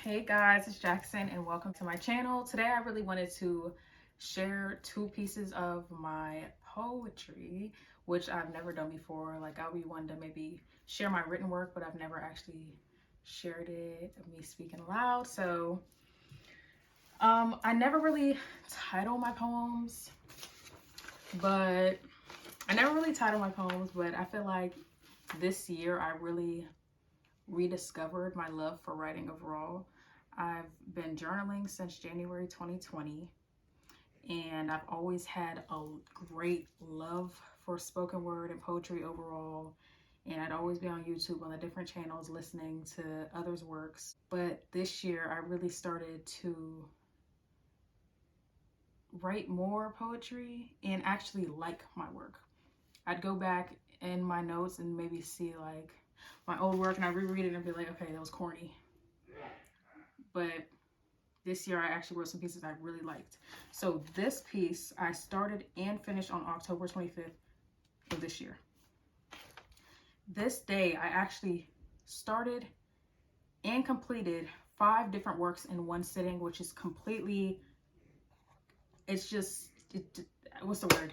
Hey guys, it's Jaxsyn and welcome to my channel. Today I really wanted to share two pieces of my poetry, which I've never done before. Like I'll be one to maybe share my written work, but I've never actually shared it of me speaking aloud. So I never really title my poems, but I feel like this year I really rediscovered my love for writing overall. I've been journaling since January 2020, and I've always had a great love for spoken word and poetry overall. And I'd always be on YouTube on the different channels listening to others' works. But this year, I really started to write more poetry and actually like my work. I'd go back in my notes and maybe see like my old work and I reread it and be like, okay, that was corny. But this year I actually wrote some pieces I really liked. So this piece I started and finished on October 25th of this year. This day I actually started and completed 5 different works in one sitting, which is completely, what's the word?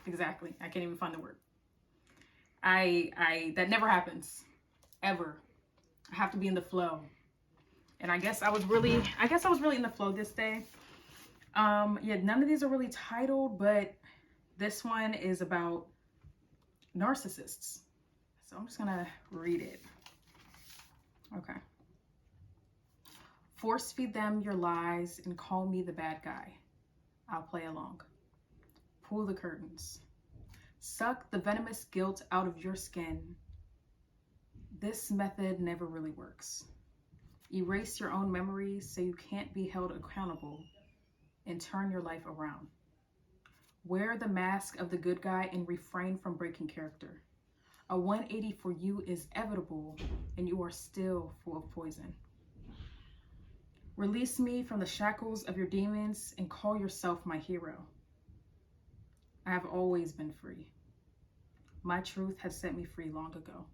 Exactly, I can't even find the word. That never happens, ever. I have to be in the flow. And I guess I was really in the flow this day. Yeah, none of these are really titled, but this one is about narcissists. So I'm just gonna read it. Okay. Force feed them your lies and call me the bad guy. I'll play along. Pull the curtains. Suck the venomous guilt out of your skin. This method never really works. Erase your own memories so you can't be held accountable and turn your life around. Wear the mask of the good guy and refrain from breaking character. A 180 for you is inevitable and you are still full of poison. Release me from the shackles of your demons and call yourself my hero. I have always been free. My truth has set me free long ago.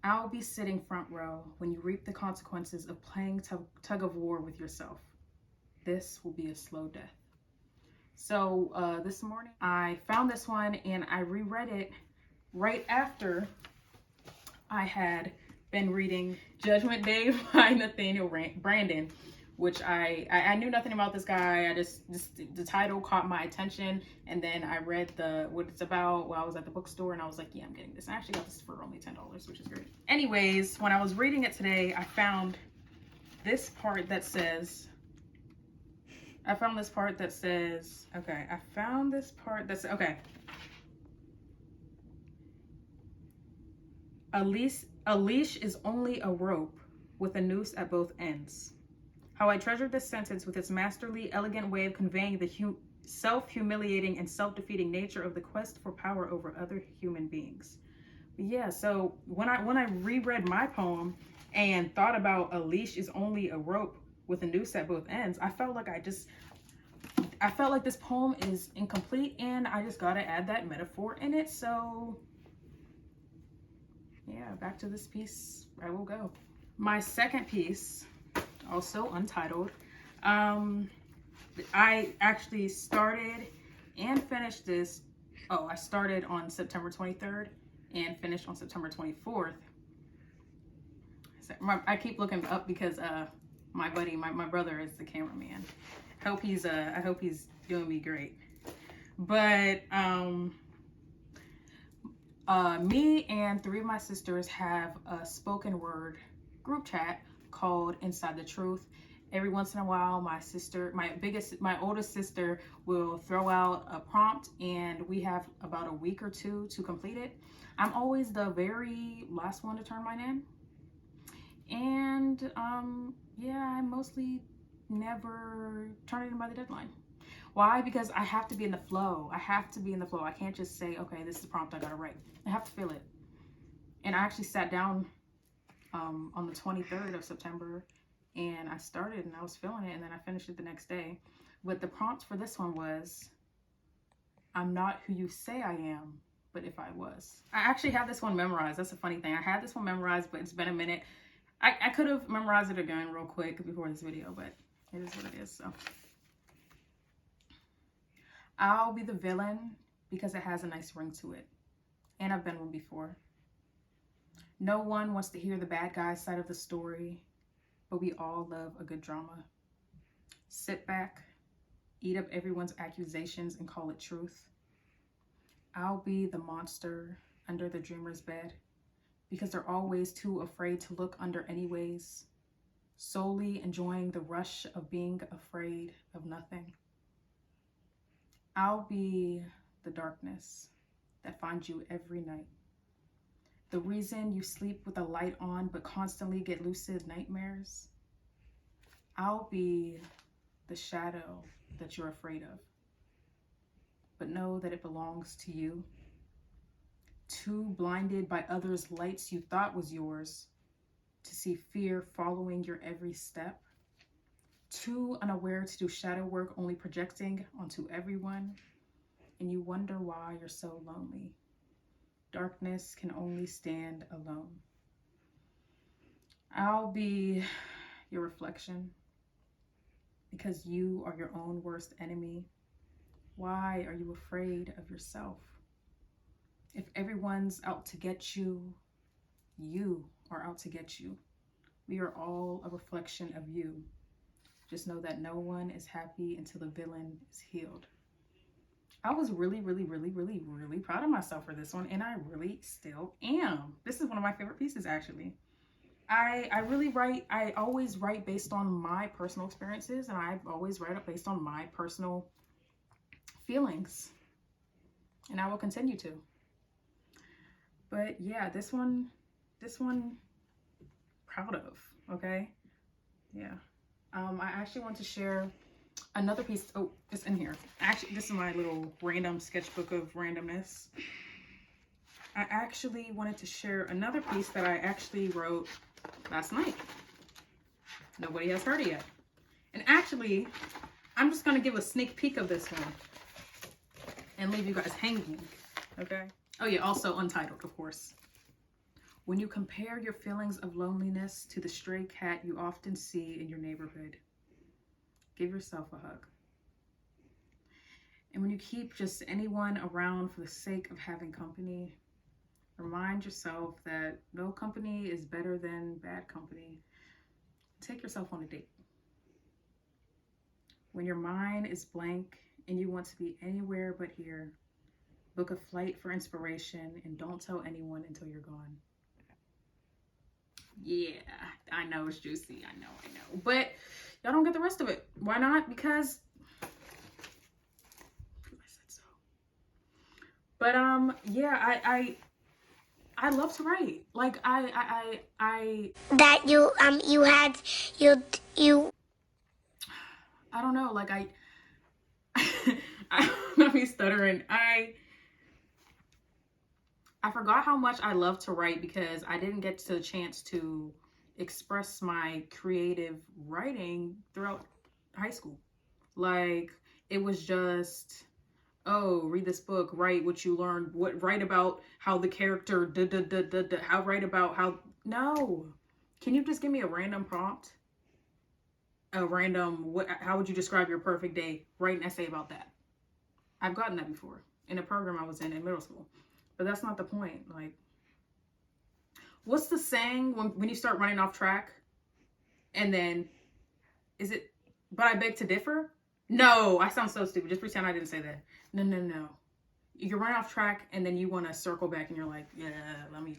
I'll be sitting front row when you reap the consequences of playing tug of war with yourself. This will be a slow death. So this morning I found this one and I reread it right after I had been reading Judgment Day by Nathaniel Brandon, which I knew nothing about this guy. I just the title caught my attention, and then I read what it's about while I was at the bookstore, and I was like, yeah, I'm getting this. I actually got this for only $10, which is great. Anyways, when I was reading it today, I found this part that says, A leash is only a rope with a noose at both ends. How I treasured this sentence with its masterly, elegant way of conveying the self-humiliating and self-defeating nature of the quest for power over other human beings. But yeah, so when I reread my poem and thought about a leash is only a rope with a noose at both ends, I felt like this poem is incomplete and I just gotta add that metaphor in it. So yeah, back to this piece I will go. My second piece, also untitled, I actually started and finished this. I started on September 23rd and finished on September 24th. So I keep looking up because my buddy, my brother is the cameraman. I hope he's doing me great. But me and 3 of my sisters have a spoken word group chat called Inside the Truth. Every once in a while, my oldest sister will throw out a prompt and we have about a week or 2 to complete it. I'm always the very last one to turn mine in. And yeah, I mostly never turn it in by the deadline. Why? Because I have to be in the flow. I can't just say, okay, this is the prompt I gotta write. I have to feel it. And I actually sat down on the 23rd of September and I started and I was feeling it and then I finished it the next day. But the prompt for this one was, I'm not who you say I am, but if I was. I actually have this one memorized. That's a funny thing. I had this one memorized, but it's been a minute. I could have memorized it again real quick before this video, but it is what it is. So I'll be the villain because it has a nice ring to it. And I've been one before. No one wants to hear the bad guy's side of the story, but we all love a good drama. Sit back, eat up everyone's accusations and call it truth. I'll be the monster under the dreamer's bed because they're always too afraid to look under anyways, solely enjoying the rush of being afraid of nothing. I'll be the darkness that finds you every night. The reason you sleep with the light on but constantly get lucid nightmares. I'll be the shadow that you're afraid of, but know that it belongs to you. Too blinded by others' lights you thought was yours to see fear following your every step. Too unaware to do shadow work, only projecting onto everyone, and you wonder why you're so lonely. Darkness can only stand alone. I'll be your reflection because you are your own worst enemy. Why are you afraid of yourself? If everyone's out to get you, you are out to get you. We are all a reflection of you. Just know that no one is happy until the villain is healed. I was really proud of myself for this one, and I really still am. This is one of my favorite pieces, actually. I always write based on my personal experiences, and I always write up based on my personal feelings, and I will continue to. But yeah, this one proud of, okay? Yeah. I actually want to share another piece. Oh, it's in here. Actually, this is my little random sketchbook of randomness. I actually wanted to share another piece that I actually wrote last night. Nobody has heard it yet. And actually, I'm just going to give a sneak peek of this one and leave you guys hanging, okay? Oh yeah, also untitled, of course. When you compare your feelings of loneliness to the stray cat you often see in your neighborhood, give yourself a hug. And when you keep just anyone around for the sake of having company, remind yourself that no company is better than bad company. Take yourself on a date. When your mind is blank and you want to be anywhere but here, book a flight for inspiration and don't tell anyone until you're gone. Yeah, I know it's juicy. I know. But y'all don't get the rest of it. Why not? Because I said so. But yeah, I love to write. Like I that you had you I don't know, like I'm not be stuttering. I forgot how much I love to write because I didn't get the chance to express my creative writing throughout high school. Like, it was just, oh, read this book, write what you learned, write about how the character, write about how, no. Can you just give me a random prompt? A random, how would you describe your perfect day? Write an essay about that. I've gotten that before in a program I was in middle school. But that's not the point. Like, what's the saying when you start running off track? And then, is it, but I beg to differ? No, I sound so stupid. Just pretend I didn't say that. No. You're running off track and then you want to circle back and you're like, yeah, let me.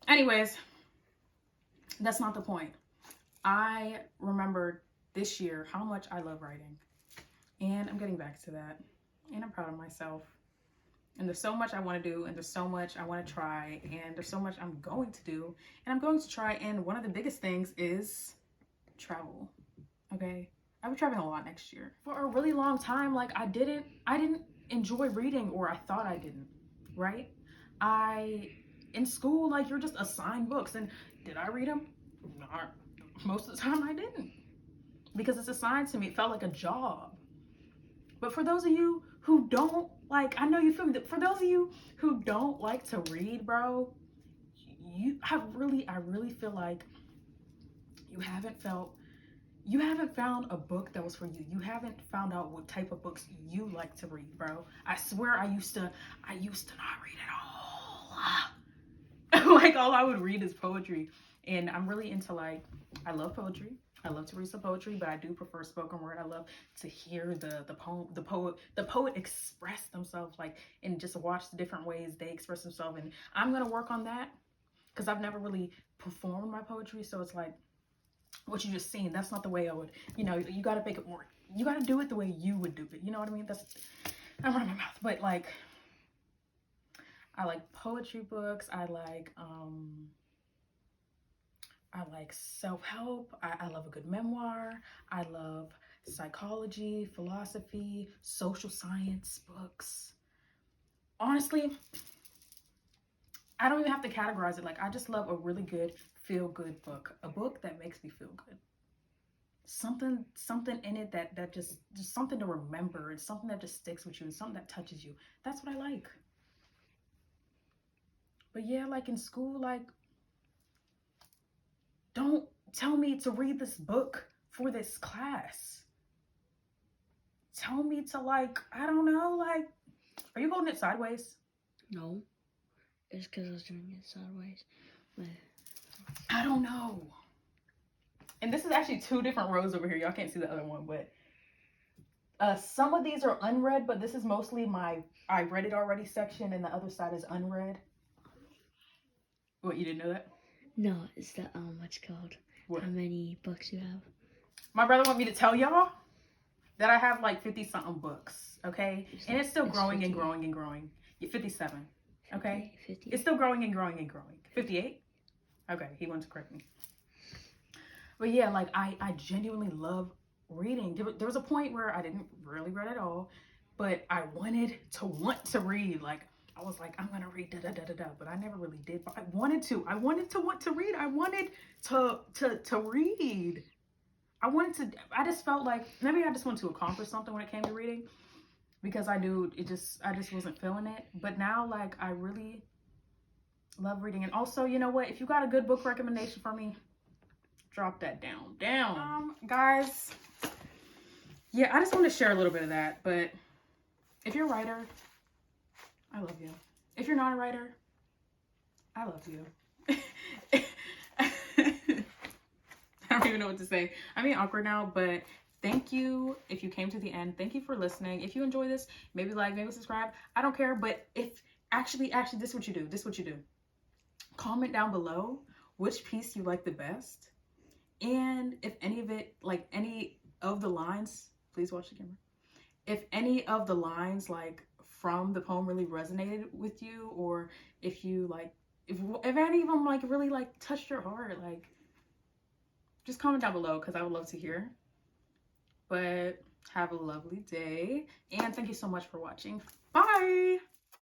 Anyways, that's not the point. I remembered this year how much I love writing. And I'm getting back to that. And I'm proud of myself. And there's so much I want to do, and there's so much I want to try, and there's so much I'm going to do, and I'm going to try. And one of the biggest things is travel. Okay, I'll be traveling a lot next year. For a really long time, like I didn't enjoy reading, or I thought I didn't. Right? In school, like you're just assigned books, and did I read them? Not most of the time. I didn't, because it's assigned to me. It felt like a job. But for those of you who don't Like, I know you feel me. For those of you who don't like to read, bro, I really feel like you haven't found a book that was for you. You haven't found out what type of books you like to read, bro. I swear I used to not read at all. Like, all I would read is poetry. And I'm really into, like, I love poetry. I love to read some poetry, but I do prefer spoken word. I love to hear the poet express themselves, like, and just watch the different ways they express themselves. And I'm gonna work on that because I've never really performed my poetry. So it's like, what you just seen, that's not the way I would, you know, you got to make it more, you got to do it the way you would do it. You know what I mean? I'm running my mouth, but like, I like poetry books. I like self-help. I love a good memoir. I love psychology, philosophy, social science books. Honestly, I don't even have to categorize it. Like, I just love a really good feel-good book. A book that makes me feel good. Something in it that just something to remember. It's something that just sticks with you and something that touches you. That's what I like. But yeah, like in school, like, don't tell me to read this book for this class. Tell me to, like, I don't know, like, are you holding it sideways? No. It's because I was doing it sideways. But I don't know. And this is actually 2 different rows over here. Y'all can't see the other one, but some of these are unread, but this is mostly my I read it already section, and the other side is unread. What, you didn't know that? no, it's the what's it called? What? How many books you have? My brother want me to tell y'all that I have like 50-something books, okay? And it's still growing 50. and growing and growing. Yeah, 57, okay? 50. It's still growing and growing and growing. 58? Okay, he wants to correct me. But yeah, like, I genuinely love reading. There was a point where I didn't really read at all, but I wanted to read. Like, I was like, I'm gonna read da-da-da-da-da, but I never really did. But I wanted to want to read. I wanted to read. I just felt like maybe I just wanted to accomplish something when it came to reading, because I just wasn't feeling it. But now, like, I really love reading. And also, you know what? If you got a good book recommendation for me, drop that down. Guys, yeah, I just want to share a little bit of that. But if you're a writer, I love you. If you're not a writer, I love you. I don't even know what to say. I'm being awkward now, but thank you if you came to the end. Thank you for listening. If you enjoy this, maybe like, maybe subscribe. I don't care. But if actually, this is what you do. This is what you do. Comment down below which piece you like the best. And if any of it, like any of the lines, please watch the camera. If any of the lines, like, from the poem really resonated with you, or if you like, if any of them like really like touched your heart, like, just comment down below, because I would love to hear. But have a lovely day, and thank you so much for watching. Bye.